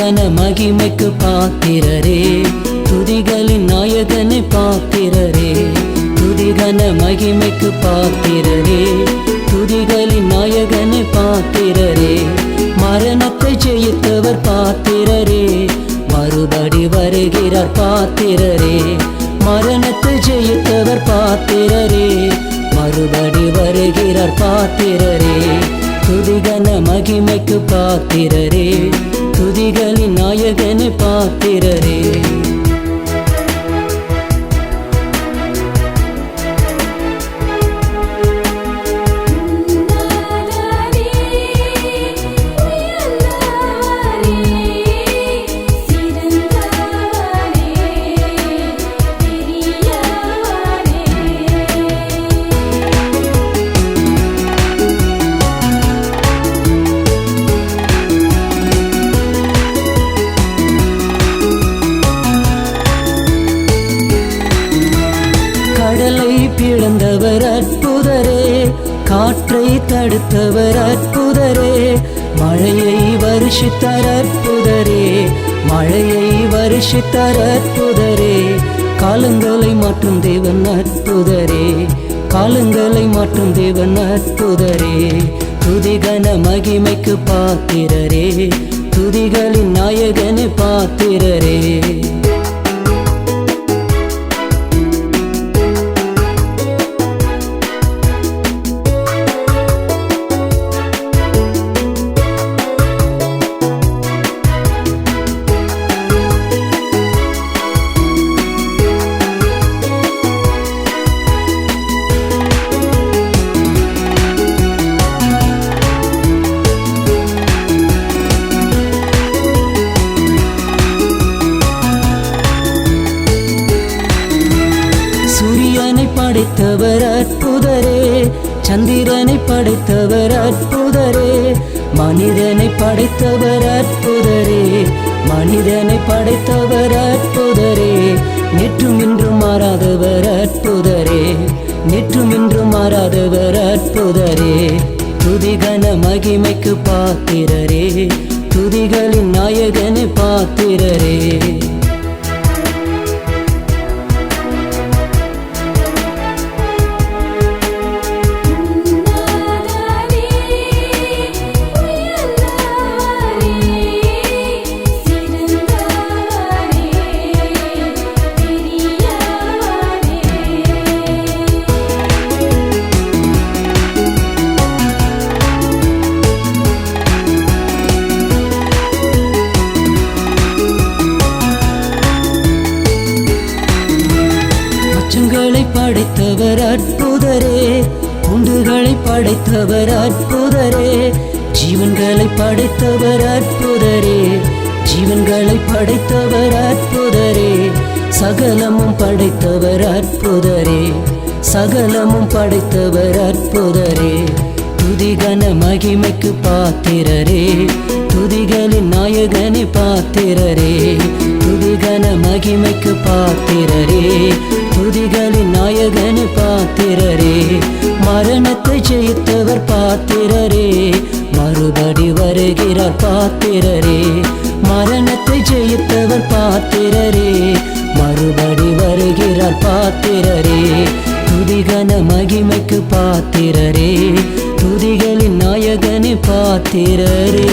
துதிகன மகிமைக்கு பாத்திரரே, துதிகளின் நாயகனை பாத்திரரே. துதிகன மகிமைக்கு பாத்திரரே, துதிகளின் நாயகனை பாத்திரரே. மரணத்தை ஜெயித்தவர் பாத்திரரே, மறுபடி வருகிறார் பாத்திரரே. மரணத்தை ஜெயித்தவர் பாத்திரரே, மறுபடி வருகிறார் பாத்திரரே. துதிகன மகிமைக்கு பாத்திரரே, துதிகளின் நாயகனை பாத்திரரே. கடலை பிளந்தவர் அற்புதரே, காற்றை தடுத்தவர் அற்புதரே. மழையை வருஷித்தார் அற்புதரே, மழையை வருஷித்தார் அற்புதரே. காலங்களை மாற்றும் தேவன் அற்புதரே, காலங்களை மாற்றும் தேவன் அற்புதரே. துதிகன மகிமைக்கு பாத்திரரே, துதிகளின் நாயகனை பாத்திரரே. படைத்தவர் அற்புதரே, சந்திரனை படைத்தவர் அற்புதரே. மனிதனை படைத்தவர் அற்புதரே, மனிதனை படைத்தவர் அற்புதரே. நேற்றும் இன்றும் மாறாதவர் அற்புதரே, நேற்றும் இன்றும் மாறாதவர் அற்புதரே. துதிகன மகிமைக்கு பாத்திரரே, துதிகளின் நாயகனை பாத்திரரே. படைத்தவர் அற்புதரே, குண்டுகளை படைத்தவர் அற்புதரே. ஜீவன்களை படைத்தவர் அற்புதரே, ஜீவன்களை படைத்தவர் அற்புதரே. சகலமும் படைத்தவர் அற்புதரே, சகலமும் படைத்தவர் அற்புதரே. துதிகன மகிமைக்கு பாத்திரரே, துதிகளின் நாயகனை பாத்திரரே. துதிகன மகிமைக்கு பாத்திரரே, துதிகளின் நாயகனை பாத்திரரே. மரணத்தை ஜெயித்தவர் பாத்திரரே, மறுபடி வருகிறார் பாத்திரரே. மரணத்தை ஜெயித்தவர் பாத்திரரே, மறுபடி வருகிறார் பாத்திரரே. துதிகன மகிமைக்கு பாத்திரரே, துதிகளின் நாயகனை பாத்திரரே.